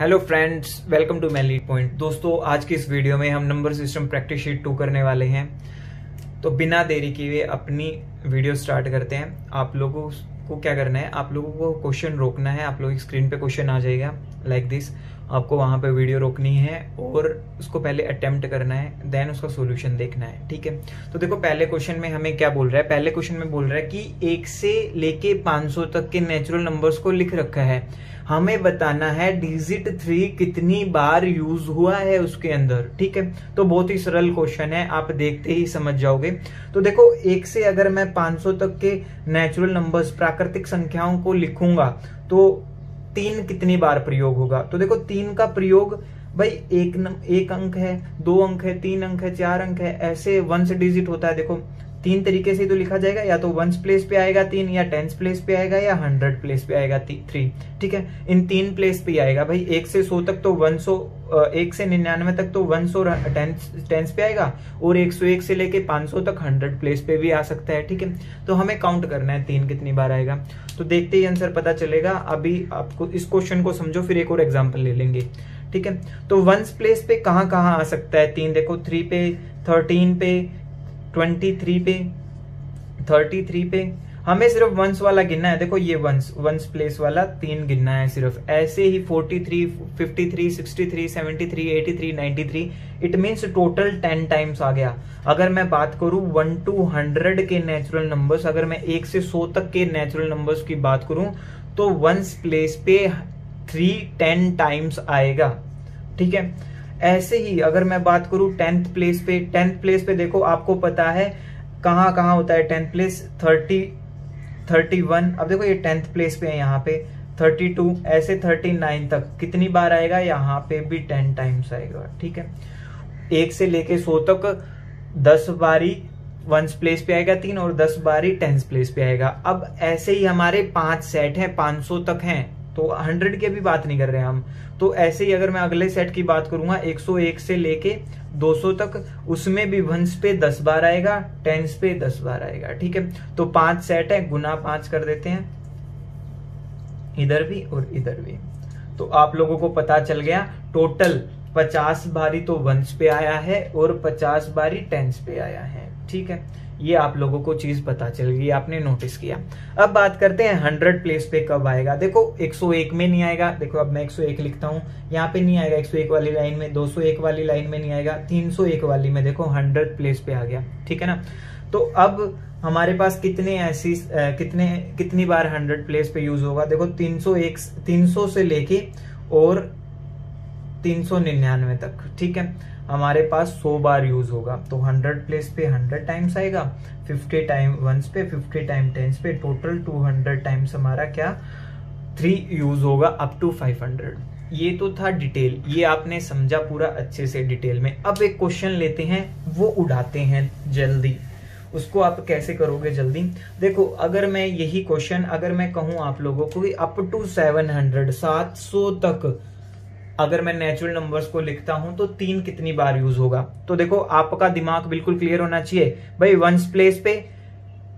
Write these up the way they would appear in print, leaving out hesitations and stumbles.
Hello friends, welcome to my lead point. दोस्तों, आज की इस वीडियो में हम नंबर सिस्टम प्रैक्टिस शीट 2 करने वाले हैं। तो बिना देरी किए अपनी वीडियो स्टार्ट करते हैं। आप लोगों को क्या करना है, आप लोगों को क्वेश्चन रोकना है। आप लोगों की स्क्रीन पे क्वेश्चन आ जाएगा लाइक दिस। आपको वहां पे वीडियो रोकनी है और उसको पहले अटेम्प्ट करना है, देन उसका सोल्यूशन देखना है। ठीक है, तो देखो पहले क्वेश्चन में हमें क्या बोल रहा है। पहले क्वेश्चन में बोल रहा है कि 1 से लेके 500 तक के नेचुरल नंबर्स को लिख रखा है। हमें बताना है डिजिट 3 कितनी बार यूज हुआ है उसके अंदर। ठीक है, तो बहुत ही सरल क्वेश्चन है, आप देखते ही समझ जाओगे। तो देखो 1 से अगर मैं 500 तक के नेचुरल नंबर्स प्राकृतिक संख्याओं को लिखूंगा तो 3 कितनी बार प्रयोग होगा। तो देखो 3 का प्रयोग भाई एक अंक है, 2 अंक है, 3 अंक है, 4 अंक है, ऐसे वंस डिजिट होता है। देखो 3 तरीके से तो लिखा जाएगा, या तो वंस प्लेस पे आएगा 3, या टेंस प्लेस पे आएगा, या 100 प्लेस पे आएगा 3। ठीक है, इन 3 प्लेस पे आएगा भाई। 1 से 100 तक तो 1 से 99 तक तो वंस और टेंस पे आएगा, और 101 से लेके 500 तक 100 प्लेस पे भी आ सकता है। ठीक है, तो हमें काउंट करना है 3 कितनी बार आएगा। तो देखते ही आंसर पता चलेगा। अभी आपको इस क्वेश्चन को समझो, फिर एक और एग्जाम्पल ले लेंगे। ठीक है, तो वंस प्लेस पे कहां कहां आ सकता है 3। देखो 3 पे, 13 पे, 23 पे, 33 पे। हमें सिर्फ वंस वाला गिनना है। देखो ये वंस प्लेस वाला 3 गिनना है सिर्फ। ऐसे ही 43, 53, 63, 73, 83, 93, इट मीन्स टोटल 10 टाइम्स आ गया। अगर मैं बात करूं 1 to 100 के नेचुरल नंबर्स, अगर मैं 1 से 100 तक के नेचुरल नंबर्स की बात करूं तो वंस प्लेस पे 10 टाइम्स आएगा। ठीक है, ऐसे ही अगर मैं बात करूं 10th प्लेस पे देखो आपको पता है कहां कहां होता है 10th प्लेस। 30, 31, अब देखो ये 10th प्लेस पे है यहाँ पे। 32, ऐसे 39 तक कितनी बार आएगा, यहाँ पे भी 10 टाइम्स आएगा। ठीक है, 1 से लेके 100 तक 10 बारी वंस प्लेस पे आएगा 3, और 10 बारी टेंस प्लेस पे आएगा। अब ऐसे ही हमारे 5 सेट हैं, 500 तक हैं, तो 100 की भी बात नहीं कर रहे हैं हम। तो ऐसे ही अगर मैं अगले सेट की बात करूंगा 101 से लेके 200 तक, उसमें भी वंस पे 10 बार आएगा, टेंस पे 10 बार आएगा। ठीक है, तो 5 सेट है, गुना 5 कर देते हैं, इधर भी और इधर भी। तो आप लोगों को पता चल गया टोटल 50 बारी तो वंस पे आया है और 50 बारी टेंस पे आया है। ठीक है, ये आप लोगों को चीज पता चल गई, आपने नोटिस किया। अब बात करते हैं 100 प्लेस पे कब आएगा। देखो 101 में नहीं आएगा। देखो अब मैं 101 लिखता हूं, यहाँ पे नहीं आएगा 101 वाली लाइन में, 201 वाली लाइन में नहीं आएगा, 301 वाली में देखो 100 प्लेस पे आ गया। ठीक है ना, तो अब हमारे पास कितनी बार 100 प्लेस पे यूज होगा। देखो 300 से लेके और 399 तक। ठीक है, हमारे पास 100 बार यूज होगा। तो 100 प्लेस पे 100 टाइम्स आएगा, 50 टाइम वंस पे, 50 टाइम टेंस पे, टोटल 200 टाइम्स हमारा क्या 3 यूज होगा अप टू 500। ये तो था डिटेल, ये आपने समझा पूरा अच्छे से डिटेल में। अब एक क्वेश्चन लेते हैं, वो उड़ाते हैं जल्दी। उसको आप कैसे करोगे जल्दी। देखो अगर मैं यही क्वेश्चन अगर मैं कहूं आप लोगों को अप टू 700 तक अगर मैं नेचुरल नंबर्स को लिखता हूं तो 3 कितनी बार यूज होगा। तो देखो आपका दिमाग बिल्कुल क्लियर होना चाहिए भाई। वंस प्लेस पे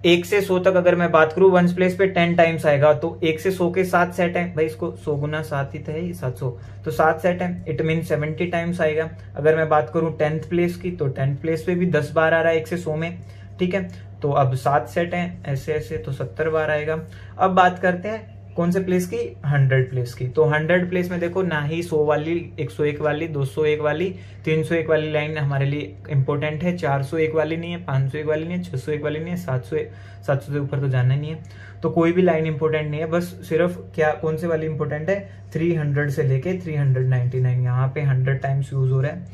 1 से 100 तक अगर मैं बात करूं वंस प्लेस पे 10 टाइम्स आएगा, तो 1 से 100 के 7 सेट है भाई, इसको 100 गुना 7 ही तो है 700, तो 7 सेट है, इट मीन 70 टाइम्स आएगा। अगर मैं बात करूं 10th प्लेस की, तो 10th प्लेस पे भी 10 बार आ रहा है 1 से 100 में। ठीक है, तो अब 7 सेट है, ऐसे ऐसे तो 70 बार आएगा। अब बात करते हैं कौन से प्लेस की, 100 प्लेस की। तो 100 प्लेस में देखो ना ही 100 वाली, 101 वाली, 201 वाली, 301 वाली लाइन हमारे लिए इंपॉर्टेंट है, 401 वाली नहीं है, 501 वाली नहीं है, 601 वाली नहीं है, 700 से ऊपर तो जाना नहीं है। तो कोई भी लाइन इंपॉर्टेंट नहीं है, बस सिर्फ क्या कौन से वाली इंपॉर्टेंट है, 300 से लेके 399 यहाँ पे 100 टाइम्स यूज हो रहा है।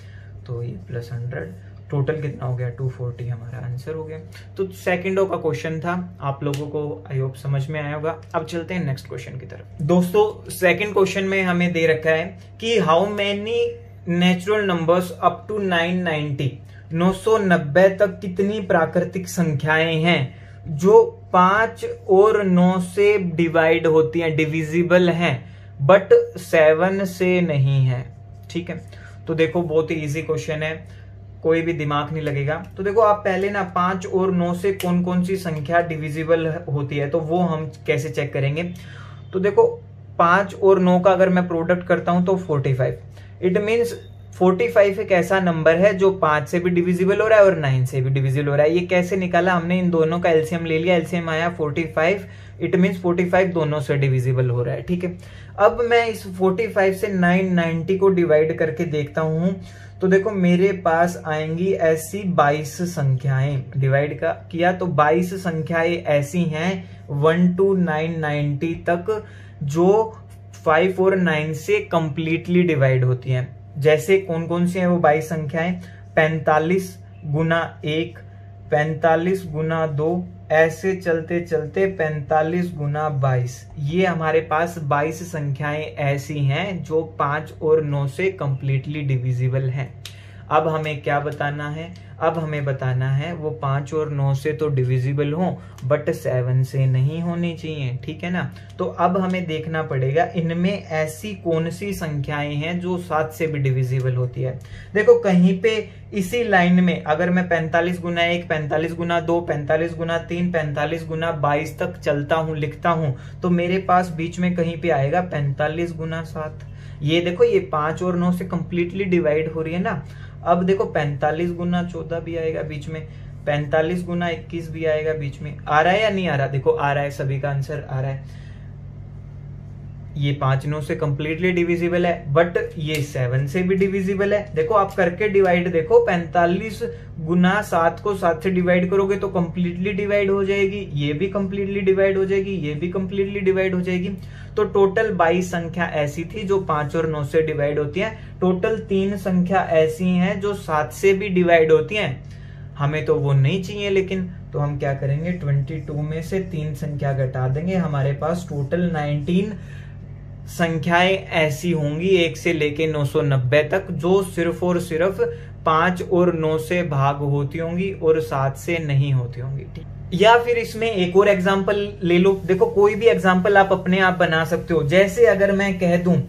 तो ये प्लस 100 टोटल कितना हो गया, 240 हमारा आंसर हो गया। तो सेकंडों का क्वेश्चन था, आप लोगों को आई होप समझ में आया होगा। अब चलते हैं नेक्स्ट क्वेश्चन की तरफ। दोस्तों सेकंड क्वेश्चन में हमें दे रखा है कि how many natural numbers up to 990, 990 तक कितनी प्राकृतिक संख्याएं हैं जो 5 और 9 से डिवाइड होती हैं, डिविजिबल हैं, बट 7 से नहीं है। ठीक है, तो देखो बहुत ही इजी क्वेश्चन है, कोई भी दिमाग नहीं लगेगा। तो देखो आप पहले ना 5 और 9 से कौन कौन सी संख्या डिविजिबल होती है, तो वो हम कैसे चेक करेंगे। तो देखो 5 और 9 का अगर मैं प्रोडक्ट करता हूं तो 45। इट मीन्स 45 एक ऐसा नंबर है जो 5 से भी डिविजिबल हो रहा है और 9 से भी डिविजिबल हो रहा है। ये कैसे निकाला? हमने इन दोनों का एलसीएम ले लिया, एलसीएम आया 45। इट मीन्स 45 दोनों से डिविजिबल हो रहा है। ठीक है, अब मैं इस 45 से 990 को डिवाइड करके देखता हूं तो देखो मेरे पास आएंगी ऐसी 22 संख्याएं। डिवाइड का किया तो 22 संख्याएं ऐसी हैं 1 to 990 तक जो 5 और 9 से कंप्लीटली डिवाइड होती हैं। जैसे कौन कौन सी हैं वो 22 संख्याएं? 45 गुना 1, 45 गुना 2, ऐसे चलते चलते 45 गुना 22। ये हमारे पास 22 संख्याएं ऐसी हैं जो 5 और 9 से कंप्लीटली डिविजिबल हैं। अब हमें क्या बताना है? अब हमें बताना है वो 5 और 9 से तो डिविजिबल हो बट 7 से नहीं होनी चाहिए। ठीक है ना? तो अब हमें देखना पड़ेगा इनमें ऐसी कौन सी संख्याएं हैं जो 7 से भी डिविजिबल होती है। देखो कहीं पे इसी लाइन में अगर मैं 45 गुना 1, 45 गुना 2, 45 गुना 3, 45 गुना 22 तक चलता हूं, लिखता हूं, तो मेरे पास बीच में कहीं पे आएगा 45 गुना 7। ये देखो ये 5 और 9 से कंप्लीटली डिवाइड हो रही है ना। अब देखो 45 गुना 14 भी आएगा बीच में, 45 गुना 21 भी आएगा बीच में। आ रहा है या नहीं आ रहा? देखो आ रहा है, सभी का आंसर आ रहा है। ये 5 9 से कंप्लीटली डिविजिबल है बट ये 7 से भी डिविजिबल है। देखो आप करके डिवाइड देखो, 45 गुना 7 को 7 से डिवाइड करोगे तो कंप्लीटली डिवाइड हो जाएगी, ये भी कंप्लीटली डिवाइड हो जाएगी, ये भी कंप्लीटली डिवाइड हो जाएगी। तो टोटल 22 संख्या ऐसी थी जो 5 और 9 से डिवाइड होती है। टोटल 3 संख्या ऐसी हैं जो 7 से भी डिवाइड होती हैं। हमें तो वो नहीं चाहिए, लेकिन तो हम क्या करेंगे 22 में से 3 संख्या घटा देंगे। हमारे पास टोटल 19 संख्याएं ऐसी होंगी 1 से लेके 990 तक जो सिर्फ और सिर्फ 5 और 9 से भाग होती होंगी और 7 से नहीं होती होंगी। ठीक, या फिर इसमें एक और एग्जांपल ले लो। देखो कोई भी एग्जांपल आप अपने आप बना सकते हो। जैसे अगर मैं कह दूं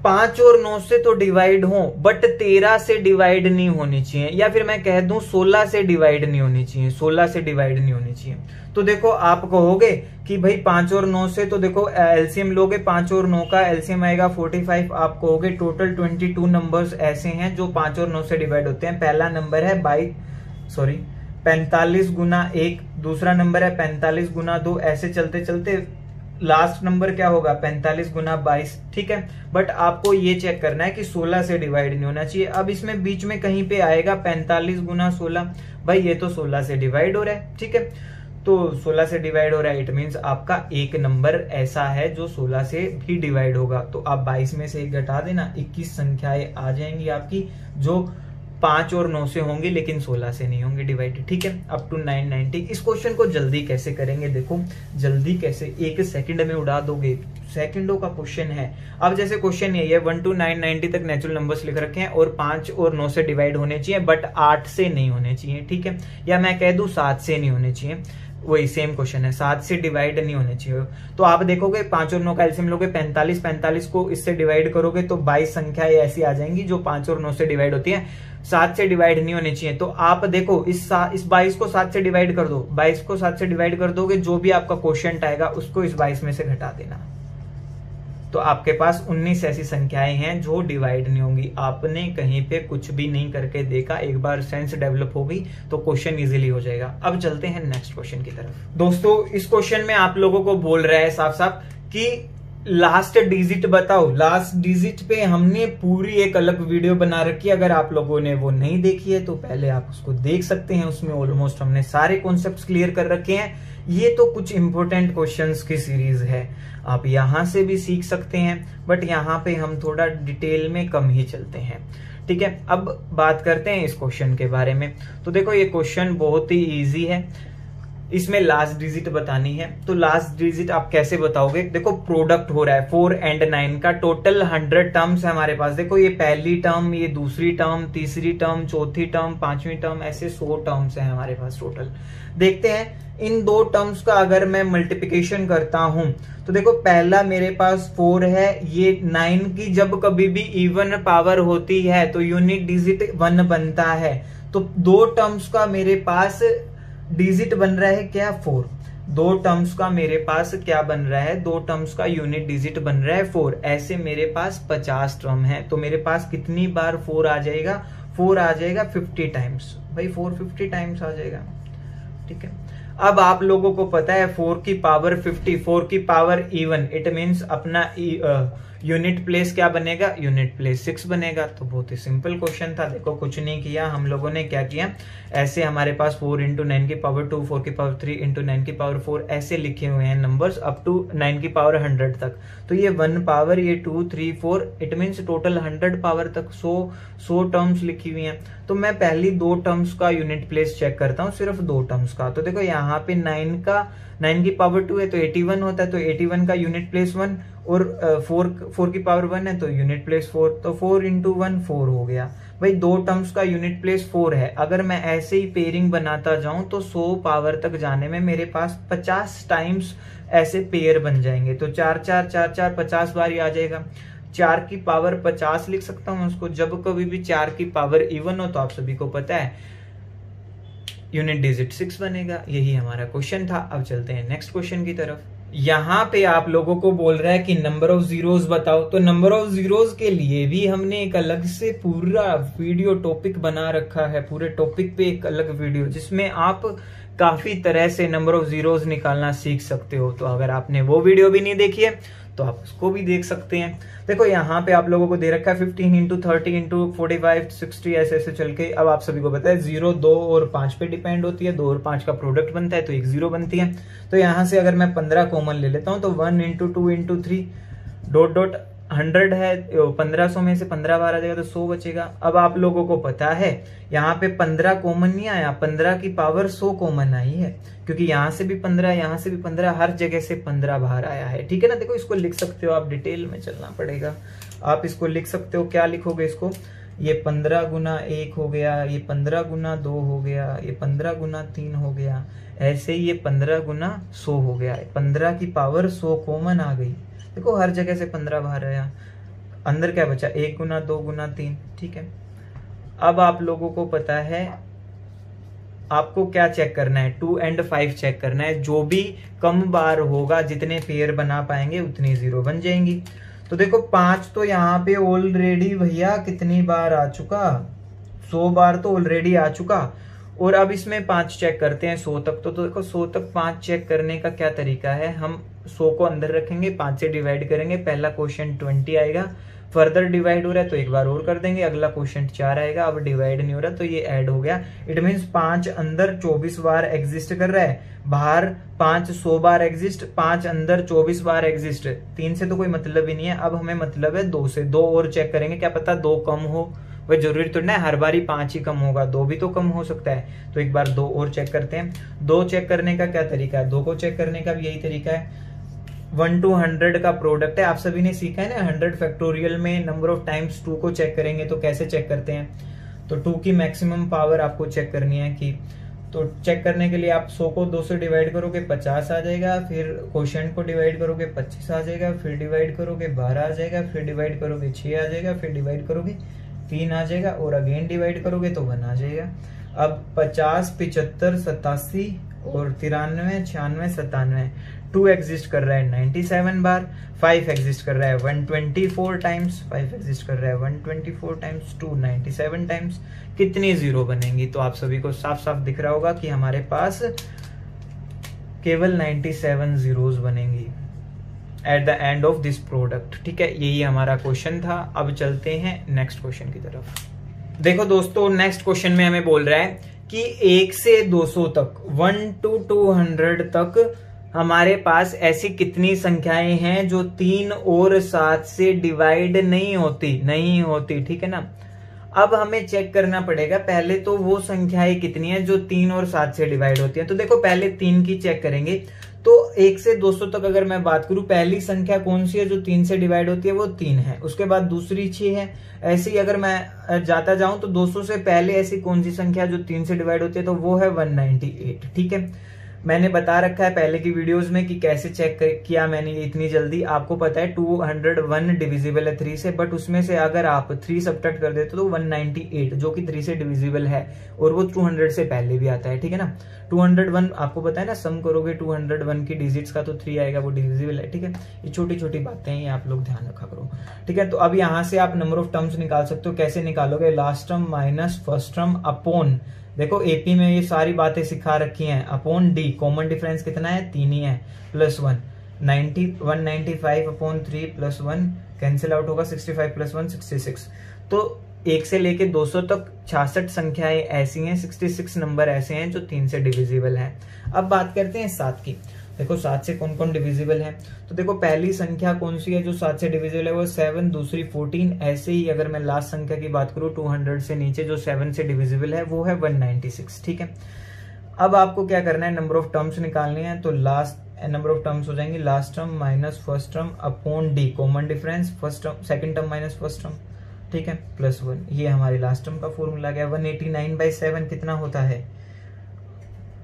5 और 9 से तो डिवाइड हो बट 13 से डिवाइड नहीं होनी चाहिए, या फिर मैं कह दूं 16 से डिवाइड नहीं होनी चाहिए, 16 से डिवाइड नहीं होनी चाहिए। तो देखो आप कहोगे कि भाई 5 और 9 से तो देखो एलसीएम लोगे, 5 और 9 का एलसीएम आएगा 45। आप कहोगे टोटल 22 नंबर्स ऐसे हैं जो 5 और 9 से डिवाइड होते हैं। पहला नंबर है 45 गुना 1, दूसरा नंबर है 45 गुना 2, ऐसे चलते चलते लास्ट नंबर क्या होगा 45 गुना 22। ठीक है, बट आपको ये चेक करना है कि 16 से डिवाइड नहीं होना चाहिए। अब इसमें बीच में कहीं पे आएगा 45 गुना 16, भाई ये तो 16 से डिवाइड हो रहा है। ठीक है, तो 16 से डिवाइड हो रहा है, इट मीन्स आपका एक नंबर ऐसा है जो 16 से भी डिवाइड होगा। तो आप 22 में से 1 घटा देना, 21 संख्याएं आ जाएंगी आपकी जो 5 और 9 से होंगी लेकिन 16 से नहीं होंगे डिवाइडेड। ठीक है, अप टू 990। इस क्वेश्चन को जल्दी कैसे करेंगे? देखो जल्दी कैसे, 1 सेकंड में उड़ा दोगे, सेकंडों का क्वेश्चन है। अब जैसे क्वेश्चन यही है 1 to 990 तक नेचुरल नंबर्स लिख रखे हैं और 5 और 9 से डिवाइड होने चाहिए बट 8 से नहीं होने चाहिए। ठीक है, या मैं कह दूं 7 से नहीं होने चाहिए, वही सेम क्वेश्चन है, 7 से डिवाइड नहीं होने चाहिए। तो आप देखोगे 5 और 9 का एलसीएम लोगे 45 को इससे डिवाइड करोगे तो 22 संख्याएं ऐसी आ जाएंगी जो 5 और 9 से डिवाइड होती हैं, 7 से डिवाइड नहीं होनी चाहिए। तो आप देखो इस 22 को 7 से डिवाइड कर दो, 22 को 7 से डिवाइड कर दोगे, जो भी आपका क्वोशिएंट आएगा उसको इस 22 में से घटा देना। तो आपके पास 19 ऐसी संख्याएं हैं जो डिवाइड नहीं होंगी। आपने कहीं पे कुछ भी नहीं करके देखा, एक बार सेंस डेवलप हो गई तो क्वेश्चन इजीली हो जाएगा। अब चलते हैं नेक्स्ट क्वेश्चन की तरफ। दोस्तों इस क्वेश्चन में आप लोगों को बोल रहा है साफ साफ कि लास्ट डिजिट बताओ। लास्ट डिजिट पे हमने पूरी एक अलग वीडियो बना रखी है, अगर आप लोगों ने वो नहीं देखी है तो पहले आप उसको देख सकते हैं। उसमें ऑलमोस्ट हमने सारे कॉन्सेप्ट्स क्लियर कर रखे हैं। ये तो कुछ इंपॉर्टेंट क्वेश्चंस की सीरीज है, आप यहां से भी सीख सकते हैं बट यहां पे हम थोड़ा डिटेल में कम ही चलते हैं। ठीक है, अब बात करते हैं इस क्वेश्चन के बारे में। तो देखो ये क्वेश्चन बहुत ही इजी है, इसमें लास्ट डिजिट बतानी है। तो लास्ट डिजिट आप कैसे बताओगे? देखो प्रोडक्ट हो रहा है 4 and 9 का, टोटल 100 टर्म्स है हमारे पास। देखो ये पहली टर्म, ये दूसरी टर्म, तीसरी टर्म, चौथी टर्म, पांचवी टर्म, ऐसे 100 टर्म्स है हमारे पास टोटल। देखते हैं इन 2 टर्म्स का अगर मैं मल्टीप्लिकेशन करता हूं तो देखो पहला मेरे पास 4 है, ये 9 की जब कभी भी इवन पावर होती है तो यूनिट डिजिट 1 बनता है। तो 2 टर्म्स का मेरे पास डिजिट बन रहा है क्या 4। दो टर्म्स का मेरे पास क्या बन रहा है, दो टर्म्स का यूनिट डिजिट बन रहा है 4। ऐसे मेरे पास 50 टर्म है, तो मेरे पास कितनी बार 4 आ जाएगा, 4 आ जाएगा 50 टाइम्स। भाई 4 50 टाइम्स आ जाएगा, ठीक है। अब आप लोगों को पता है 4 की पावर 50, 4 की पावर इवन, इट मीन्स अपना यूनिट प्लेस क्या बनेगा, यूनिट प्लेस 6 बनेगा। तो बहुत ही सिंपल क्वेश्चन था। देखो कुछ नहीं किया हम लोगों ने, क्या किया, ऐसे हमारे पास 4 इंटू 9 की पावर 2, 4 की पावर 3 इंटू 9 की पावर 4, ऐसे लिखे हुए हैं नंबर्स अप टू 9 की पावर 100 तक। तो ये 1 पावर, ये 2 3 4, इट मीन्स टोटल 100 पावर तक 100 टर्म्स लिखी हुई हैं। तो मैं पहली दो टर्म्स का यूनिट प्लेस चेक करता हूँ, सिर्फ दो टर्म्स का। तो देखो यहाँ पे 9 की पावर 2 है तो 81 होता है, तो 81 का यूनिट प्लेस 1, और 4 की पावर 1 है तो यूनिट प्लेस 4, तो 4 इंटू 1 4 हो गया। भाई दो टर्म्स का यूनिट प्लेस 4 है। अगर मैं ऐसे ही पेयरिंग बनाता जाऊं तो 100 पावर तक जाने में मेरे पास 50 टाइम्स ऐसे पेयर बन जाएंगे। तो 4 4 4 4 50 बार ही आ जाएगा। 4 की पावर 50 लिख सकता हूं उसको। जब कभी भी 4 की पावर इवन हो तो आप सभी को पता है यूनिट डिजिट 6 बनेगा। यही हमारा क्वेश्चन था। अब चलते हैं नेक्स्ट क्वेश्चन की तरफ। यहाँ पे आप लोगों को बोल रहा है कि नंबर ऑफ जीरोस बताओ। तो नंबर ऑफ जीरोस के लिए भी हमने एक अलग से पूरा वीडियो टॉपिक बना रखा है, पूरे टॉपिक पे एक अलग वीडियो, जिसमें आप काफी तरह से नंबर ऑफ जीरोस निकालना सीख सकते हो। तो अगर आपने वो वीडियो भी नहीं देखी है तो आप उसको भी देख सकते हैं। देखो यहाँ पे आप लोगों को दे रखा है 15 इंटू 30 इंटू 45 60, ऐसे ऐसे चल के। अब आप सभी को पता है 0 2 और 5 पे डिपेंड होती है, 2 और 5 का प्रोडक्ट बनता है तो एक 0 बनती है। तो यहाँ से अगर मैं 15 कॉमन ले लेता हूँ तो 1 इंटू 2 इंटू 3 डॉट डॉट 100 है, 1500 में से 15 बार आ जाएगा तो 100 बचेगा। अब आप लोगों को पता है यहाँ पे 15 कॉमन नहीं आया, 15 की पावर 100 कॉमन आई है, क्योंकि यहाँ से भी 15, यहाँ से भी 15, हर जगह से 15 बाहर आया है, ठीक है ना। देखो इसको लिख सकते हो आप, डिटेल में चलना पड़ेगा। आप इसको लिख सकते हो, क्या लिखोगे इसको, ये 15 गुना 1 हो गया, ये 15 गुना 2 हो गया, ये 15 गुना 3 हो गया, ऐसे ही ये 15 गुना 100 हो गया। 15 की पावर 100 कॉमन आ गई। देखो हर जगह से 15 बाहर आया, अंदर क्या बचा, 1 गुना 2 गुना 3, ठीक है। अब आप लोगों को पता है आपको क्या चेक करना है, 2 एंड 5 चेक करना है। जो भी कम बार होगा, जितने पेयर बना पाएंगे उतनी 0 बन जाएंगी। तो देखो 5 तो यहाँ पे ऑलरेडी भैया कितनी बार आ चुका, 100 बार तो ऑलरेडी आ चुका। और अब इसमें 5 चेक करते हैं 100 तक। तो देखो 100 तक 5 चेक करने का क्या तरीका है, हम 100 को अंदर रखेंगे, 5 से डिवाइड करेंगे, पहला क्वेश्चन 20 आएगा, फर्दर डिवाइड हो रहा है तो एक बार और कर देंगे, अगला क्वेश्चन 4 आएगा, अब डिवाइड नहीं हो रहा तो ये ऐड हो गया। इट मीन्स 5 अंदर 24 बार एग्जिस्ट कर रहा है, बाहर 5 100 बार एग्जिस्ट, 5 अंदर 24 बार एग्जिस्ट। 3 से तो कोई मतलब ही नहीं है। अब हमें मतलब है 2 से, 2 और चेक करेंगे, क्या पता 2 कम हो, वह जरूरी तो नहीं हर बार ही 5 ही कम होगा, 2 भी तो कम हो सकता है। तो एक बार 2 और चेक करते हैं। 2 चेक करने का क्या तरीका है, 2 को चेक करने का भी यही तरीका है, 1 to 100 का प्रोडक्ट है। आप सभी ने सीखा है ना 100 फैक्टोरियल में नंबर ऑफ टाइम्स 2 को चेक करेंगे तो कैसे चेक करते हैं। तो 2 की मैक्सिमम पावर आपको चेक करनी है कि, तो चेक करने के लिए आप 100 को 2 से डिवाइड करोगे 50 आ जाएगा, फिर क्वोशिएंट को डिवाइड करोगे 25 आ जाएगा, फिर डिवाइड करोगे 12 आ जाएगा, फिर डिवाइड करोगे 6 आ जाएगा, फिर डिवाइड करोगे 3 आ जाएगा, और अगेन डिवाइड करोगे तो 1 आ जाएगा। अब 50 75 87 और 93 96 97, 2 एग्जिस्ट कर रहा है 97 बार, 5 एग्जिस्ट कर रहा है 124 टाइम्स, 5 एग्जिस्ट कर रहा है 124 टाइम्स, 2 97 टाइम्स, कितनी 0 बनेंगी। तो आप सभी को साफ साफ दिख रहा होगा कि हमारे पास केवल 97 जीरोस बनेंगी at the end of this product, ठीक है। यही हमारा क्वेश्चन था। अब चलते हैं नेक्स्ट क्वेश्चन की तरफ। देखो दोस्तों नेक्स्ट क्वेश्चन में हमें बोल रहा है कि 1 से 200 तक, 1 to 200 तक हमारे पास ऐसी कितनी संख्याएं हैं जो 3 और 7 से डिवाइड नहीं होती, ठीक है ना। अब हमें चेक करना पड़ेगा पहले तो वो संख्याएं कितनी है जो 3 और 7 से डिवाइड होती है। तो देखो पहले 3 की चेक करेंगे। तो 1 से 200 तक अगर मैं बात करूं, पहली संख्या कौन सी है जो 3 से डिवाइड होती है, वो 3 है। उसके बाद दूसरी 6 है। ऐसे ही अगर मैं जाता जाऊं तो 200 से पहले ऐसी कौन सी संख्या जो 3 से डिवाइड होती है, तो वो है 198, ठीक है। मैंने बता रखा है पहले की वीडियोस में कि कैसे चेक किया मैंने ये इतनी जल्दी। आपको पता है 201 डिविजिबल है 3 से, बट उसमें से अगर आप 3 सब्ट्रैक्ट कर देते तो 198 जो कि 3 से डिविजिबल है, और वो 200 से पहले भी आता है, ठीक है ना। 201 आपको पता है ना, सम करोगे 201 की डिजिट्स का तो 3 आएगा, वो डिविजिबल है, ठीक है। ये छोटी छोटी बातें हैं, ये आप लोग ध्यान रखा करो, ठीक है। तो अब यहाँ से आप नंबर ऑफ टर्म्स निकाल सकते हो। कैसे निकालोगे? Last term minus first term upon, देखो एपी में ये सारी बातें सिखा रखी हैं, अपॉन डी, कॉमन डिफरेंस कितना है? 3 ही है, plus 1, 195 upon 3 plus 1 cancel out होगा, 65 प्लस 1 66। तो 1 से लेके 200 तक 66 संख्याएं ऐसी हैं, 66 नंबर ऐसे हैं जो 3 से डिविजिबल हैं। अब बात करते हैं 7 की। देखो 7 से कौन कौन डिविजिबल है, तो देखो पहली संख्या कौन सी है जो 7 से डिविजिबल है? वो 7, दूसरी 14। ऐसे ही अगर मैं लास्ट संख्या की बात करूं 200 से नीचे जो 7 से डिविजिबल है वो है 196, ठीक है। अब आपको क्या करना है? नंबर ऑफ टर्म्स निकालने हैं। तो लास्ट नंबर ऑफ टर्म्स हो जाएंगे last term minus first term upon D, common difference first term second term minus first term, ठीक है, प्लस 1। ये हमारी लास्ट टर्म का फॉर्मूला गया। 189/7 कितना होता है?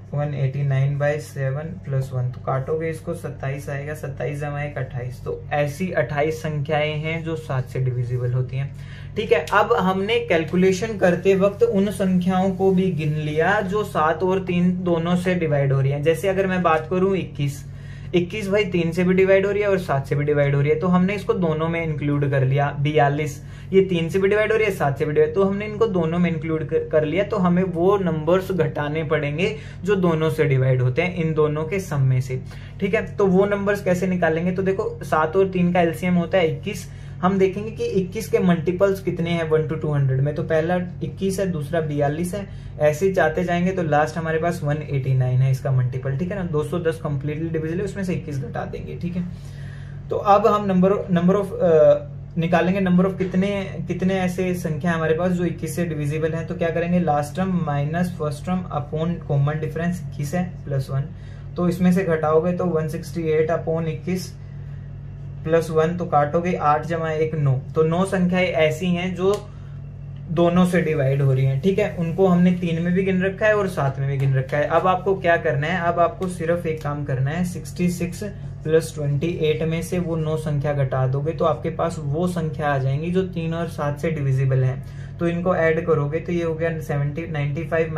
189/7 प्लस 1, तो काटोगे इसको 27 आएगा, 27 जमा 1 28। तो ऐसी 28 संख्याएं हैं जो 7 से डिविजिबल होती हैं, ठीक है। अब हमने कैलकुलेशन करते वक्त उन संख्याओं को भी गिन लिया जो 7 और 3 दोनों से डिवाइड हो रही हैं। जैसे अगर मैं बात करूं 21 भाई 3 से भी डिवाइड हो रही है और 7 से भी डिवाइड हो रही है, तो हमने इसको दोनों में इंक्लूड कर लिया। 42 ये 3 से भी डिवाइड हो रही है, 7 से भी डिवाइड, तो हमने इनको दोनों में इंक्लूड कर लिया। तो हमें वो नंबर्स घटाने पड़ेंगे जो दोनों से डिवाइड होते हैं, इन दोनों के सम में से, ठीक है। तो वो नंबर्स कैसे निकालेंगे? तो देखो 7 और 3 का एलसीएम होता है 21। हम देखेंगे कि 21 के मल्टीपल्स कितने हैं 1 to 200 में, तो पहला 21 है, दूसरा 42 है। ऐसे ही जाते जाएंगे तो लास्ट हमारे पास 189 है इसका मल्टीपल, ठीक है ना। 210 कंप्लीटली डिविजिबल है, उसमें से 21 घटा देंगे, ठीक है। तो अब हम नंबर ऑफ निकालेंगे, नंबर ऑफ कितने ऐसे संख्या हमारे पास जो 21 से डिविजिबल है। तो क्या करेंगे? Last term minus first term upon common difference 21 है प्लस 1, तो इसमें से घटाओगे तो 168 अपॉन 21 प्लस 1, तो काटोगे 8 जमा 1 9। तो 9 संख्याएं ऐसी हैं जो दोनों से डिवाइड हो रही हैं, ठीक है। उनको हमने 3 में भी गिन रखा है और 7 में भी गिन रखा है। अब आपको क्या करना है? अब आपको सिर्फ एक काम करना है, 66 प्लस 28 में से वो 9 संख्या घटा दोगे तो आपके पास वो संख्या आ जाएंगी जो 3 और 7 से डिविजिबल है। तो इनको ऐड करोगे तो ये हो गया 94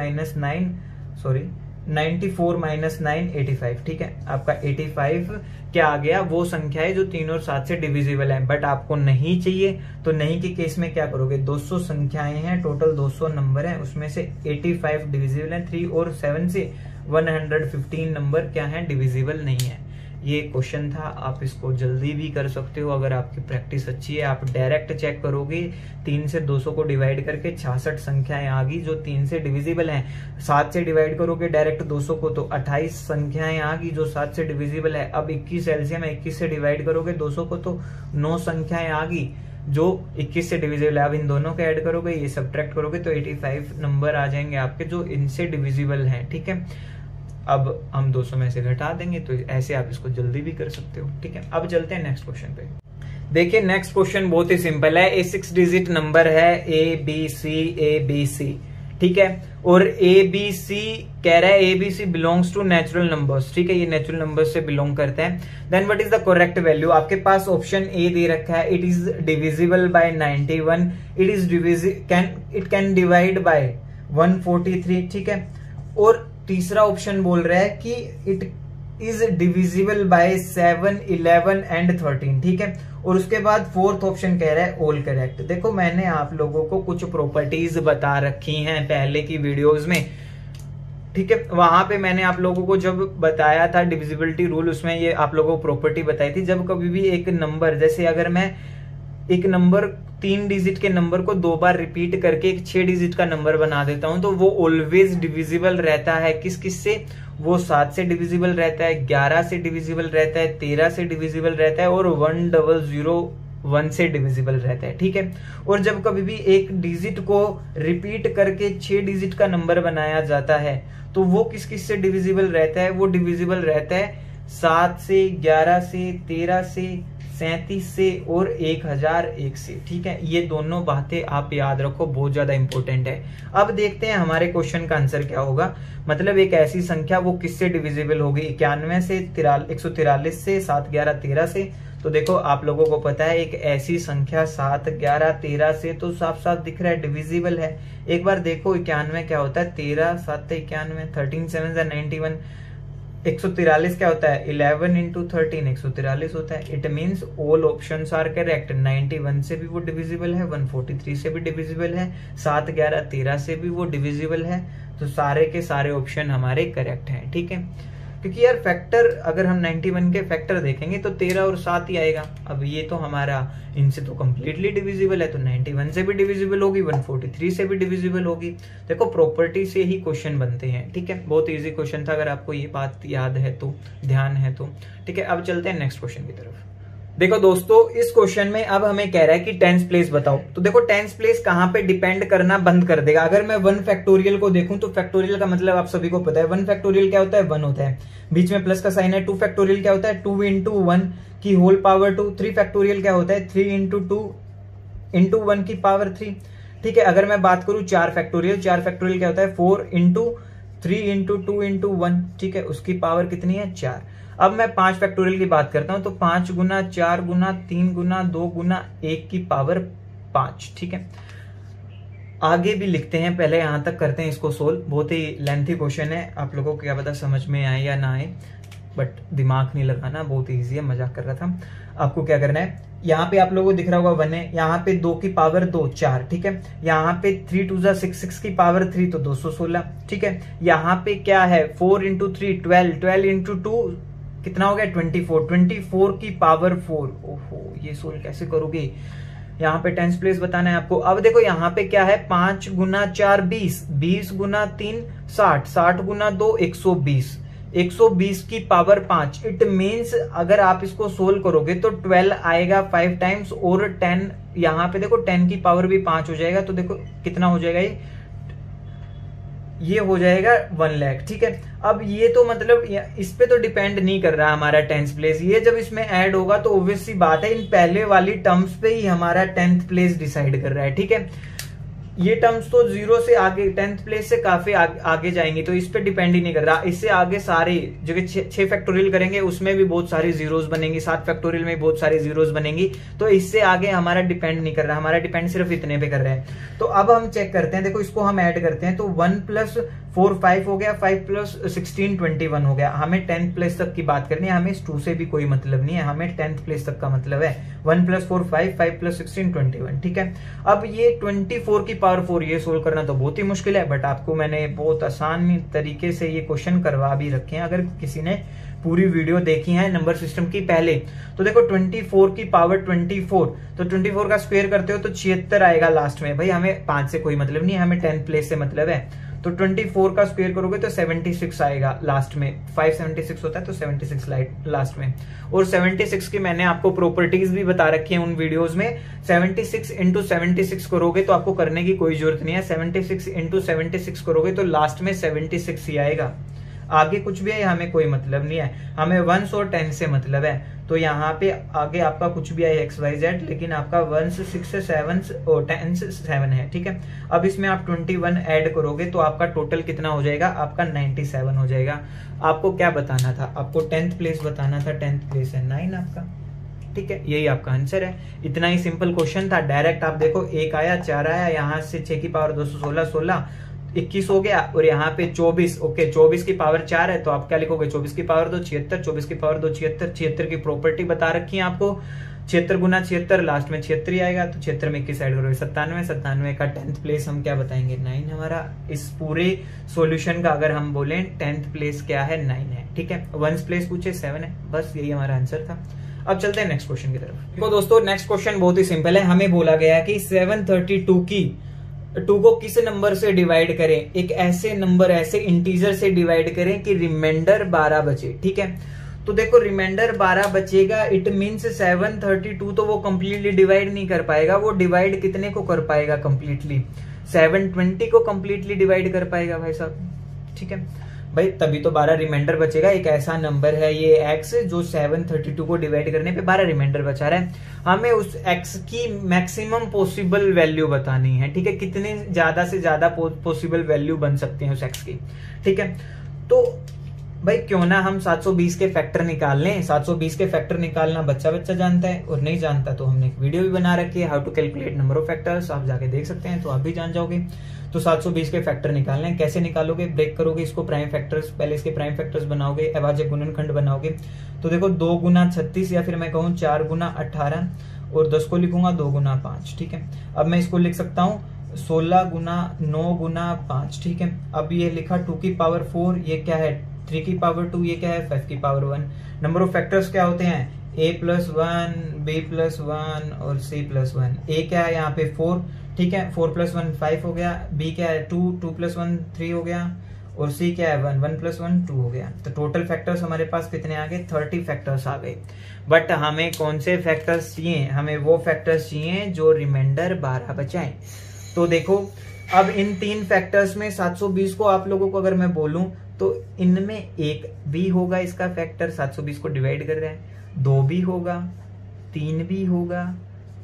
माइनस 9 85, ठीक है। आपका 85 क्या आ गया? वो संख्या है जो 3 और 7 से डिविजिबल है, बट आपको नहीं चाहिए। तो नहीं के केस में क्या करोगे? 200 संख्याएं हैं, टोटल 200 नंबर है, उसमें से 85 डिविजिबल है, 3 और 7 से 115 नंबर क्या है? डिविजिबल नहीं है। ये क्वेश्चन था, आप इसको जल्दी भी कर सकते हो अगर आपकी प्रैक्टिस अच्छी है। आप डायरेक्ट चेक करोगे, 3 से 200 को डिवाइड करके 66 संख्याएं आ गई जो 3 से डिविजिबल हैं। 7 से डिवाइड करोगे डायरेक्ट 200 को तो 28 संख्याएं आ गई जो 7 से डिविजिबल है। अब 21 एलसीएम है, 21 से डिवाइड करोगे 200 को तो 9 संख्याएं आ गई जो 21 से डिविजिबल है। अब इन दोनों को ऐड करोगे, ये सब्ट्रैक्ट करोगे तो 85 नंबर आ जाएंगे आपके जो इनसे डिविजिबल हैं, ठीक है। अब हम 200 में से घटा देंगे, तो ऐसे आप इसको जल्दी भी कर सकते हो, ठीक है। अब चलते हैं नेक्स्ट क्वेश्चन पे। देखिए नेक्स्ट क्वेश्चन बहुत ही सिंपल है। ए 6 डिजिट नंबर है ABC, ठीक है। और ABC कह रहा है ABC belongs to natural numbers, ठीक है, ये नेचुरल नंबर्स से बिलोंग करते हैं। Then what is the correct value? आपके पास ऑप्शन ए दे रखा है, it is divisible by 91, it can divide by 143, ठीक है। और तीसरा ऑप्शन बोल रहा है कि it is divisible bye 7, 11 and 13, ठीक है। और उसके बाद फोर्थ ऑप्शन कह रहा है ऑल करेक्ट। देखो मैंने आप लोगों को कुछ प्रॉपर्टीज बता रखी हैं पहले की वीडियोस में, ठीक है। वहां पे मैंने आप लोगों को जब बताया था डिविजिबिलिटी रूल, उसमें ये आप लोगों को प्रॉपर्टी बताई थी। जब कभी भी एक नंबर, जैसे अगर मैं एक नंबर 3 डिजिट के नंबर को 2 बार रिपीट करके एक 6 डिजिट का नंबर बना देता हूं तो वो ऑलवेज डिविजिबल रहता है। किस से? वो 7 से डिविजिबल रहता है, 11 से डिविजिबल रहता है, 13 से डिविजिबल रहता है और 1001 से डिविजिबल रहता है, ठीक है। और जब कभी भी एक डिजिट को रिपीट करके 6 डिजिट का नंबर बनाया जाता है तो वो किस से डिविजिबल रहता है? वो डिविजिबल रहता है 7 से, 11 से, 13 से, 37 से और 1001 से, ठीक है। ये दोनों बातें आप याद रखो, बहुत ज्यादा इंपॉर्टेंट है। अब देखते हैं हमारे क्वेश्चन का आंसर क्या होगा। मतलब एक ऐसी संख्या वो किससे डिविजिबल होगी, 91 से, 143 से, 7, 11, 13 से। तो देखो आप लोगों को पता है एक ऐसी संख्या 7, 11, 13 से तो साफ साफ दिख रहा है डिविजिबल है। एक बार देखो 91 क्या होता है, 13, 7, 91, 13, 7, 91। 143 क्या होता है, 11 इंटू 13, 143 होता है। It means all options are correct. 91 से भी वो डिविजिबल है, 143 से भी डिविजिबल है, 7, 11, 13 से भी वो डिविजिबल है। तो सारे के सारे ऑप्शन हमारे करेक्ट हैं, ठीक है। क्योंकि यार फैक्टर अगर हम 91 के फैक्टर देखेंगे तो 13 और 7 ही आएगा। अब ये तो हमारा इनसे तो कंप्लीटली डिविजिबल है, तो 91 से भी डिविजिबल होगी, 143 से भी डिविजिबल होगी। देखो प्रॉपर्टी से ही क्वेश्चन बनते हैं, ठीक है। बहुत इजी क्वेश्चन था, अगर आपको ये बात याद है तो, ध्यान है तो, ठीक है। अब चलते हैं नेक्स्ट क्वेश्चन की तरफ। देखो दोस्तों इस क्वेश्चन में अब हमें कह रहा है कि टेंस प्लेस बताओ। तो देखो टेंस प्लेस कहां पे डिपेंड करना बंद कर देगा। अगर मैं 1 फैक्टोरियल को देखूं तो फैक्टोरियल का मतलब आप सभी को पता है, 1 फैक्टोरियल क्या होता है, 1 होता है, बीच में प्लस का साइन है। 2 फैक्टोरियल क्या होता है, 2 इंटू 1 की होल पावर 2। 3 फैक्टोरियल क्या होता है, 3 इंटू 2 इंटू 1 की पावर 3, ठीक है। अगर मैं बात करूं 4 फैक्टोरियल, 4 फैक्टोरियल क्या होता है, 4 इंटू 3 इंटू 2 इंटू 1, ठीक है, उसकी पावर कितनी है, 4। अब मैं 5 फैक्टोरियल की बात करता हूं तो 5 गुना 4 गुना 3 गुना 2 गुना 1 की पावर 5, ठीक है। आगे भी लिखते हैं, पहले यहां तक करते हैं इसको सोल्व। बहुत ही लेंथी क्वेश्चन है, आप लोगों को क्या पता समझ में आए या ना आए, बट दिमाग नहीं लगाना, बहुत ईजी है, मजाक कर रहा था। आपको क्या करना है, यहाँ पे आप लोगों को दिख रहा होगा 1 है, यहाँ पे 2 की पावर 2, 4, ठीक है। यहाँ पे 3 2 6, 6 की पावर 3 तो 216, ठीक है। यहाँ पे क्या है, 4 इंटू 3 12, 12 इंटू 2 कितना हो गया, 24, 24 की पावर 4। ओहो ये सोल्व कैसे करोगे, यहाँ पे टेंस प्लेस बताना है आपको। अब देखो यहाँ पे क्या है, 5 गुना 4 20, 20 गुना 3 60, 60 गुना 2 120, 120 की पावर 5। इट मीन्स अगर आप इसको सोल्व करोगे तो 12 आएगा 5 टाइम्स, और 10 यहाँ पे देखो 10 की पावर भी 5 हो जाएगा। तो देखो कितना हो जाएगा, ये हो जाएगा 1 लाख, ठीक है। अब ये तो मतलब इस पे तो डिपेंड नहीं कर रहा हमारा टेंथ प्लेस, ये जब इसमें ऐड होगा तो ऑब्वियस सी बात है इन पहले वाली टर्म्स पे ही हमारा 10th प्लेस डिसाइड कर रहा है, ठीक है। ये टर्म्स तो 0 से आगे 10th प्लेस से काफी आगे जाएंगी, तो इस पे डिपेंड ही नहीं कर रहा। इससे आगे सारे जो कि 6 फैक्टोरियल करेंगे उसमें भी बहुत सारी जीरोस बनेंगी, 7 फैक्टोरियल में बहुत सारी जीरोस बनेंगी, तो इससे आगे हमारा डिपेंड नहीं कर रहा, हमारा डिपेंड सिर्फ इतने पे कर रहा है। तो अब हम चेक करते हैं, देखो इसको हम ऐड करते हैं तो 1 + 4 5 हो गया, 5 + 16 21 हो गया। हमें 10th प्लेस तक की बात करनी है, हमें इस 2 से भी कोई मतलब नहीं है, हमें 10th प्लेस तक का मतलब है। 1 + 4 5, 5 + 16 21, ठीक है। अब ये 24 की पावर 4 ये सोल्व करना तो बहुत ही मुश्किल है, बट आपको मैंने बहुत आसान तरीके से ये क्वेश्चन करवा भी रखे हैं अगर किसी ने पूरी वीडियो देखी है नंबर सिस्टम की पहले। तो देखो 24 की पावर 24, तो 24 का स्क्वायर करते हो तो 76 आएगा लास्ट में। भाई हमें 5 से कोई मतलब नहीं है, हमें 10th प्लेस से मतलब है। तो 24 का स्क्वायर करोगे तो 76 आएगा लास्ट में, 576 होता है तो 76 लास्ट में। और 76 की मैंने आपको प्रॉपर्टीज भी बता रखी है उन वीडियोस में। 76 × 76 करोगे तो आपको करने की कोई जरूरत नहीं है, 76 × 76 करोगे तो लास्ट में 76 ही आएगा, आगे कुछ भी है हमें कोई मतलब नहीं है, हमें 1 और 10 से मतलब है। तो यहाँ पे आगे आपका कुछ भी है XYZ, लेकिन आपका 1 से 6 से 7 और 10 से 7 है, ठीक है। अब इसमें आप 21 ऐड करोगे तो आपका टोटल कितना हो जाएगा, आपका 97 हो जाएगा। आपको क्या बताना था, आपको 10th प्लेस बताना था, 10th प्लेस है 9 आपका, ठीक है। यही आपका आंसर है, इतना ही सिंपल क्वेश्चन था। डायरेक्ट आप देखो 1 आया, 4 आया, यहाँ से 6 की पावर 216, 16 21 हो गया, और यहाँ पे 24, ओके 24 की पावर 4 है तो आप क्या लिखोगे, 24 की पावर 2 76, 24 की पावर 2 76, 76 की प्रॉपर्टी बता रखी है आपको, 76 गुना 76 लास्ट में 76 ही आएगा, तो 76 में 21 ऐड करोगे 97, 97 का 10th प्लेस हम क्या बताएंगे, 9 हमारा। इस पूरे सॉल्यूशन का अगर हम बोलें 10th प्लेस क्या है, 9 है, ठीक है। 1st प्लेस पूछे 7 है, बस यही हमारा आंसर था। अब चलते हैं नेक्स्ट क्वेश्चन की तरफ। देखो दोस्तों नेक्स्ट क्वेश्चन बहुत ही सिंपल है, हमें बोला गया कि 732 की 2 को किस नंबर से डिवाइड करें, एक ऐसे नंबर ऐसे इंटीजर से डिवाइड करें कि रिमाइंडर 12 बचे, ठीक है। तो देखो रिमाइंडर 12 बचेगा, इट मींस 732 तो वो कंप्लीटली डिवाइड नहीं कर पाएगा, वो डिवाइड कितने को कर पाएगा कंप्लीटली, 720 को कंप्लीटली डिवाइड कर पाएगा भाई साहब, ठीक है। भाई तभी तो 12 रिमाइंडर बचेगा। एक ऐसा नंबर है ये x जो 732 को डिवाइड करने पे 12 रिमाइंडर बचा रहा है। हमें उस x की मैक्सिमम पॉसिबल वैल्यू बतानी है, ठीक है, कितने ज्यादा से ज्यादा पॉसिबल वैल्यू बन सकते हैं उस x की, ठीक है। तो भाई क्यों ना हम 720 के फैक्टर निकाल लें। 720 के फैक्टर निकालना बच्चा बच्चा जानता है, और नहीं जानता तो हमने एक वीडियो भी बना रखी है, how to calculate number of factors, आप जाके देख सकते हैं तो आप भी जान जाओगे। तो 720 के फैक्टर निकालने हैं। कैसे निकालोगे, ब्रेक करोगे इसको प्राइम फैक्टर्स, पहले इसके प्राइम फैक्टर्स बनाओगे, अभाज्य गुणनखंड बनाओगे। तो देखो 2 गुना 36 या फिर मैं कहूँ 4 गुना 18 और 10 को लिखूंगा 2 गुना 5, ठीक है। अब मैं इसको लिख सकता हूँ 16 गुना 9 गुना 5, ठीक है। अब ये लिखा 2 की पावर 4, ये क्या है 3 की पावर 2, ये क्या है 5 की पावर 1। नंबर ऑफ फैक्टर्स क्या होते हैं, a+1, b+1 और c+1। a क्या है यहाँ पे 4, ठीक है, 4+1 5 हो गया, b क्या है 2, 2+1 3 हो गया, और c क्या है 1, 1+1 2 हो गया। तो टोटल फैक्टर्स हमारे पास कितने आ गए, 30 फैक्टर्स आ गए। बट हमें कौन से फैक्टर्स चाहिए, हमें वो फैक्टर्स चाहिए जो रिमाइंडर 12 बचाएं। तो देखो अब इन 3 फैक्टर्स में 720 को आप लोगों को अगर मैं बोलूं तो इनमें एक भी होगा इसका फैक्टर 720 को डिवाइड कर रहा है, 2 भी होगा, 3 भी होगा,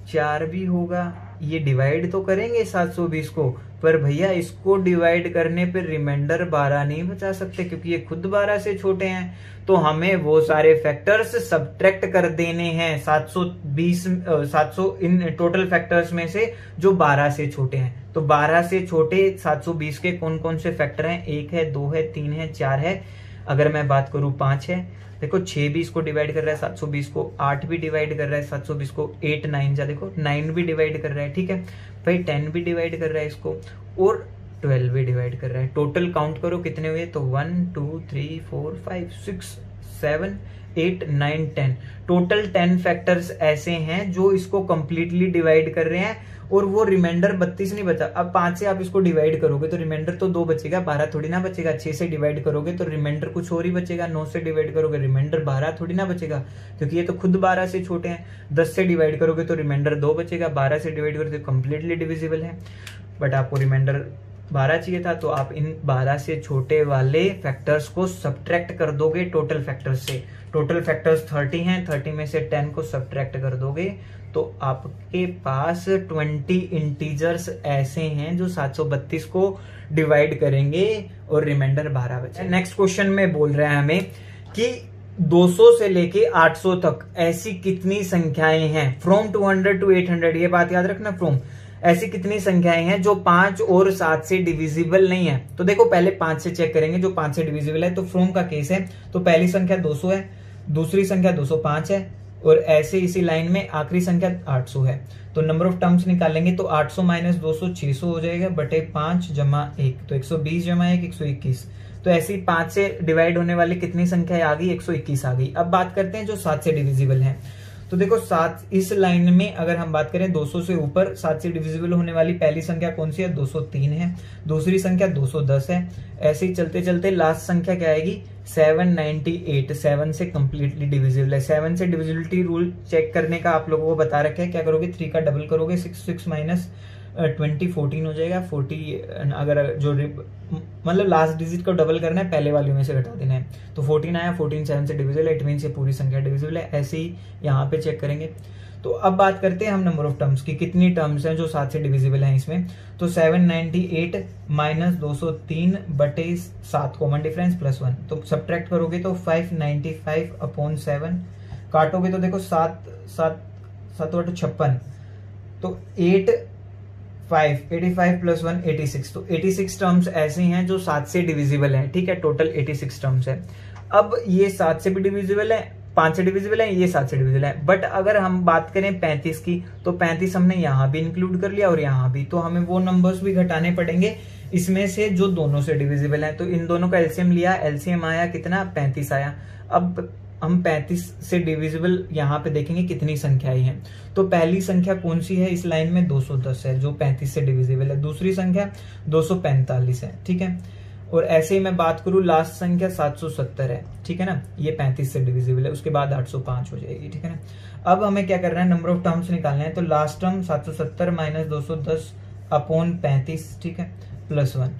4 भी होगा। ये डिवाइड तो करेंगे 720 को, पर भैया इसको डिवाइड करने पर रिमाइंडर 12 नहीं बचा सकते क्योंकि ये खुद 12 से छोटे हैं। तो हमें वो सारे फैक्टर्स सब्ट्रैक्ट कर देने हैं 700 इन टोटल फैक्टर्स में से जो 12 से छोटे हैं। तो 12 से छोटे 720 के कौन कौन से फैक्टर हैं, 1 है, 2 है, 3 है, 4 है, अगर मैं बात करूं 5 है। देखो 6 भी इसको डिवाइड कर रहा है 720 को, 8 भी डिवाइड कर रहा है 720 को, 8 9 जा देखो 9 भी डिवाइड कर रहा है, ठीक है भाई, 10 भी डिवाइड कर रहा है इसको, और 12 भी डिवाइड कर रहा है। टोटल काउंट करो कितने हुए, तो 1 2 3 4 5 6 7 8 9 10, टोटल 10 फैक्टर्स ऐसे हैं जो इसको कंप्लीटली डिवाइड कर रहे हैं, और वो रिमाइंडर 32 नहीं बचा। अब 5 से आप इसको डिवाइड करोगे तो रिमाइंडर तो 2 बचेगा, 12 थोड़ी ना बचेगा। 6 से डिवाइड करोगे तो रिमाइंडर कुछ और ही बचेगा, 9 से डिवाइड करोगे रिमाइंडर 12 थोड़ी ना बचेगा क्योंकि ये तो खुद 12 से छोटे हैं। 10 से डिवाइड करोगे तो रिमाइंडर 2 बचेगा, 12 से डिवाइड करोगे तो कंप्लीटली डिविजिबल है। बट आपको रिमाइंडर 12 चाहिए था, तो आप इन 12 से छोटे वाले फैक्टर्स को सब्ट्रैक्ट कर दोगे टोटल फैक्टर्स से। टोटल फैक्टर्स 30 हैं, 30 में से 10 को सब्ट्रैक्ट कर दोगे तो आपके पास 20 इंटीजर्स ऐसे हैं जो 732 को डिवाइड करेंगे और रिमाइंडर 12 बचे। नेक्स्ट क्वेश्चन में बोल रहा है हमें कि 200 से लेके 800 तक ऐसी कितनी संख्याएं हैं, फ्रॉम 200 to 800, ये बात याद रखना, फ्रॉम ऐसी कितनी संख्याएं हैं जो 5 और 7 से डिविजिबल नहीं है। तो देखो पहले 5 से चेक करेंगे जो 5 से डिविजिबल है। तो फ्रॉम का केस है, तो पहली संख्या 200 है, दूसरी संख्या 205 है, और ऐसे इसी लाइन में आखिरी संख्या 800 है। तो नंबर ऑफ टर्म्स निकालेंगे तो 800 माइनस 200 600 हो जाएगा, बटे 5 जमा 1, तो 120 जमा 1 121। तो ऐसी 5 से डिवाइड होने वाली कितनी संख्या आ गई, 121 आ गई। अब बात करते हैं जो 7 से डिविजिबल है। तो देखो 7 इस लाइन में अगर हम बात करें 200 से ऊपर 7 से डिविजिबल होने वाली पहली संख्या कौन सी है, 203 है, दूसरी संख्या 210 है। ऐसे ही चलते चलते लास्ट संख्या क्या आएगी, 798, 7 से कंप्लीटली डिविजिबल है। 7 से डिविजिबिलिटी रूल चेक करने का आप लोगों को बता रखा है, क्या करोगे 3 का डबल करोगे, 6 माइनस 20 14 हो जाएगा। 40 अगर जो मतलब लास्ट डिजिट को डबल करना है, पहले वाली में से घटा देना है, तो 14 आया। 14 7 से डिविजिबल है, इट मीन ये पूरी संख्या डिविजिबल है। ऐसे ही यहाँ पे चेक करेंगे। तो अब बात करते हैं हम नंबर ऑफ टर्म्स की, कितनी टर्म्स हैं जो 7 से डिविजिबल हैं इसमें। तो 798 माइनस 203 बटे 7 कॉमन डिफरेंस प्लस 1, तो सब्ट्रैक्ट करोगे तो 595 अपॉन 7, काटोगे तो देखो 7 7 7 56, तो 85 प्लस 1 86, तो 86 टर्म्स ऐसे हैं जो 7 से डिविजिबल हैं, ठीक है, टोटल 86 टर्म्स है। अब ये 7 से भी डिविजिबल है, 5 से डिविजिबल है, ये 7 से डिविजिबल है। बट अगर हम बात करें 35 की, तो 35 हमने यहाँ भी इंक्लूड कर लिया और यहाँ भी, तो हमें वो नंबर्स भी घटाने पड़ेंगे इसमें से जो दोनों से डिविजिबल है। तो इन दोनों का एलसीएम लिया, एलसीएम आया कितना, 35 आया। अब हम 35 से डिविजिबल यहाँ पे देखेंगे कितनी संख्याएं हैं। तो पहली संख्या कौन सी है इस लाइन में, 210 है जो 35 से डिविजिबल है। दूसरी संख्या 245 है, ठीक है। और ऐसे ही मैं बात करूं लास्ट संख्या 770 है, ठीक है ना, ये 35 से डिविजिबल है। उसके बाद 805 हो जाएगी, ठीक है ना। अब हमें क्या करना है, नंबर ऑफ टर्म्स निकालना है। तो लास्ट टर्म 770 माइनस 210 अपॉन 35, ठीक है, प्लस 1,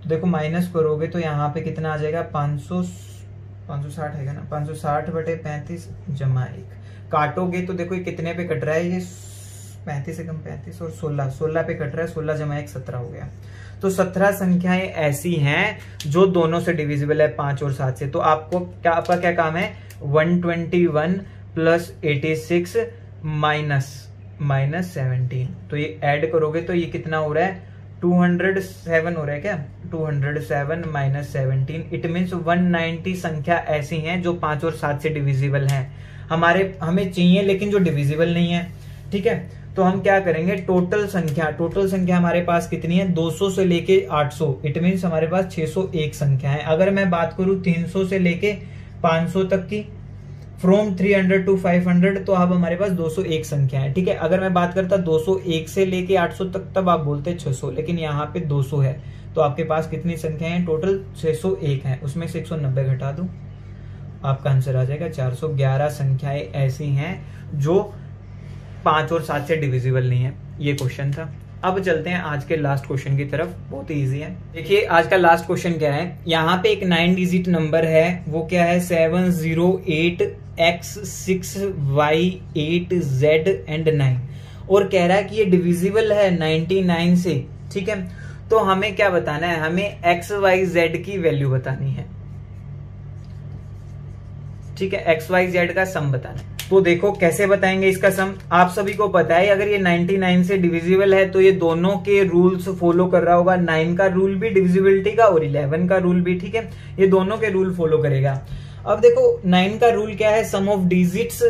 देखो माइनस करोगे तो यहाँ पे कितना आ जाएगा 560 है ना, 560/35 जमा 1। काटोगे तो देखो ये कितने पे कट रहा है, ये 35 से कम 35 और 16 पे कट रहा है, 16 जमा 1 17 हो गया। तो 17 संख्याएं ऐसी हैं जो दोनों से डिविजिबल है, 5 और 7 से। तो आपको क्या, आपका क्या काम है, 121 + 86 माइनस 17। तो ये ऐड करोगे तो ये कितना हो रहा है, 207 हो रहा है क्या, 207 - 17। इट मीन्स 190 संख्या ऐसी हैं जो 5 और 7 से डिविजिबल हैं। हमें चाहिए लेकिन जो डिविजिबल नहीं है। ठीक है, तो हम क्या करेंगे, टोटल संख्या हमारे पास कितनी है, 200 से लेके 800। इट मीन्स हमारे पास 601 संख्या है। अगर मैं बात करूं 300 से लेके 500 तक की, फ्रॉम 300 to 500, तो अब हमारे पास 201 संख्या है। ठीक है, अगर मैं बात करता 201 से लेके 800 तक, तब आप बोलते 600, लेकिन यहाँ पे 200 है। तो आपके पास कितनी संख्याएं हैं, टोटल 601 है, उसमें से 190 घटा दो, आपका आंसर आ जाएगा 411 संख्याएं ऐसी हैं जो 5 और 7 से डिविजिबल नहीं है। ये क्वेश्चन था। अब चलते हैं आज के लास्ट क्वेश्चन की तरफ, बहुत इजी है। देखिए आज का लास्ट क्वेश्चन क्या है, यहाँ पे एक 9 डिजिट नंबर है, वो क्या है 708x6y8z एंड 9, और कह रहा है कि ये डिविजिबल है 99 से। ठीक है, तो हमें क्या बताना है, हमें xyz की वैल्यू बतानी है। ठीक है, xyz का सम बताना है। तो देखो कैसे बताएंगे इसका सम, आप सभी को पता है अगर ये 99 से डिविजिबल है तो ये दोनों के रूल्स फॉलो कर रहा होगा। 9 का रूल भी डिविजिबिलिटी का और 11 का रूल भी। ठीक है, ये दोनों के रूल फॉलो करेगा। अब देखो 9 का रूल क्या है, सम ऑफ डिजिट्स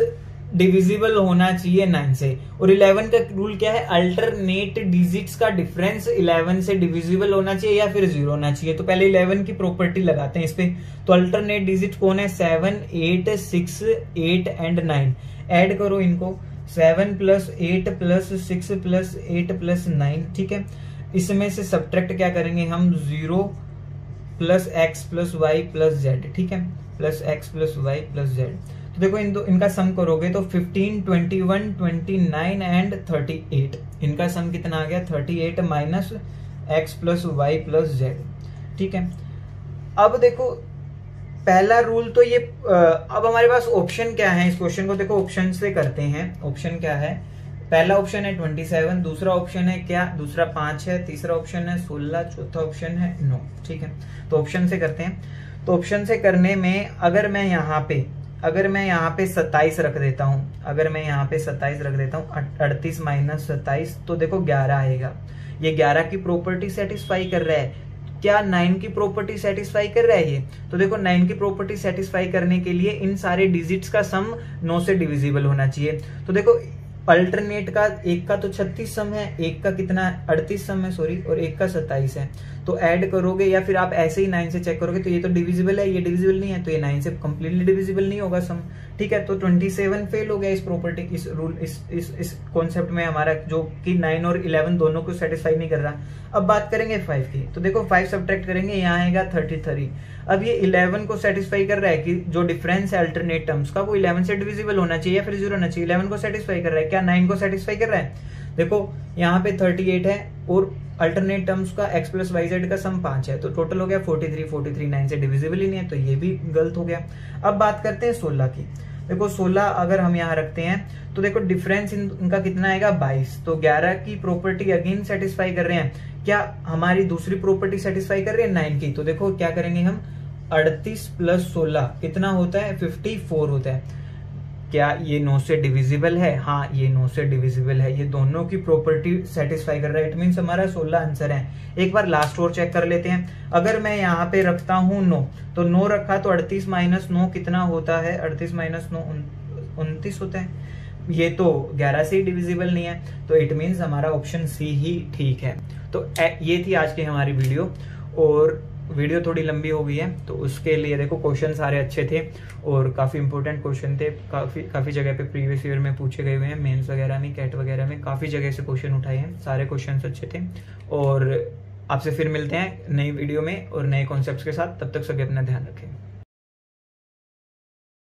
डिविजिबल होना चाहिए 9 से, और 11 का रूल क्या है, अल्टरनेट डिजिट्स का डिफरेंस 11 से डिविजिबल होना चाहिए या फिर 0 होना चाहिए। तो पहले 11 की प्रॉपर्टी लगाते हैं इस पे। तो अल्टरनेट डिजिट कौन है, 7 8 6 8 एंड 9। ऐड करो इनको, 7 + 8 + 6 + 8 + 9। ठीक है, इसमें से सब्ट्रैक्ट क्या करेंगे हम, 0 + x + y + z। ठीक है, +x + y + z। तो देखो इनका सम करोगे तो 15 21 29 एंड 38, इनका सम कितना आ गया, 38 - x + y + z। ठीक है, अब देखो पहला रूल तो ये, अब हमारे पास ऑप्शन क्या है, इस क्वेश्चन को देखो ऑप्शन से करते हैं। ऑप्शन क्या है, पहला ऑप्शन है 27, दूसरा ऑप्शन है क्या, दूसरा 5 है, तीसरा ऑप्शन है 16, चौथा ऑप्शन है 9। ठीक है, तो ऑप्शन से करते हैं। तो ऑप्शन से करने में अगर मैं यहाँ पे 27 रख देता हूं, 38 - 27, तो देखो 11 आएगा। ये 11 की प्रॉपर्टी सेटिस्फाई कर रहा है क्या, 9 की प्रॉपर्टी सेटिस्फाई कर रहा है ये। तो देखो 9 की प्रॉपर्टी सेटिस्फाई करने के लिए इन सारे डिजिट्स का सम 9 से डिविजिबल होना चाहिए। तो देखो अल्टरनेट का एक का तो 36 सम है, एक का कितना 38 सम है सॉरी, और एक का 27 है। तो ऐड करोगे या फिर आप ऐसे ही 9 से चेक करोगे तो ये तो डिविजिबल है, ये डिविजिबल नहीं है, तो ये 9 से कंप्लीटली डिविजिबल नहीं होगा सम। ठीक है, तो 27 फेल हो गया इस प्रॉपर्टी, इस रूल, इस कॉन्सेप्ट में हमारा, जो कि 9 और 11 दोनों को सेटिस्फाई नहीं कर रहा। अब बात करेंगे 5 की, तो देखो 5 सब्ट्रैक्ट करेंगे, यहाँ आएगा 33। अब ये 11 को सेटिस्फाई कर रहा है कि जो डिफरेंस है अल्टरनेट टर्म्स का वो 11 से डिविजिबल होना चाहिए या फिर 0 होना चाहिए। 11 को सेटिस्फाई कर रहा है क्या, 9 को सेटिस्फाई कर रहा है। देखो यहाँ पे 38 है और अल्टरनेट टर्म्स का x + yz का सम 5 है, तो टोटल हो गया 43 9 से डिविजिबल ही नहीं है, तो ये भी गलत हो गया। अब बात करते हैं 16 की। देखो 16 अगर हम यहाँ रखते हैं तो देखो डिफरेंस इनका कितना आएगा 22। तो 11 की प्रॉपर्टी अगेन सेटिस्फाई कर रहे हैं क्या, हमारी दूसरी प्रॉपर्टी सेटिस्फाई कर रही है 9 की। तो देखो क्या करेंगे हम, 38 + 16 कितना होता है, 54 होता है। क्या ये 9 से डिविजिबल है, हाँ ये 9 से डिविजिबल है, ये दोनों की प्रॉपर्टी सेटिस्फाई कर रहा है। इट मीन्स हमारा 16 आंसर है। एक बार लास्ट और चेक कर लेते हैं। अगर मैं यहाँ पे रखता हूँ 9, तो 9 रखा तो 38 - 9 कितना होता है, 38 - 9 29 होता है। ये तो 11 से ही डिविजिबल नहीं है, तो इट मीन्स हमारा ऑप्शन सी ही ठीक है। तो ये थी आज की हमारी वीडियो, और वीडियो थोड़ी लंबी हो गई है, तो उसके लिए देखो क्वेश्चन सारे अच्छे थे और काफ़ी इंपॉर्टेंट क्वेश्चन थे। काफ़ी जगह पे प्रीवियस ईयर में पूछे गए हुए हैं, मेंस वगैरह में, कैट वगैरह में काफ़ी जगह से क्वेश्चन उठाए हैं। सारे क्वेश्चन अच्छे थे, और आपसे फिर मिलते हैं नई वीडियो में और नए कॉन्सेप्ट्स के साथ। तब तक सभी अपना ध्यान रखें।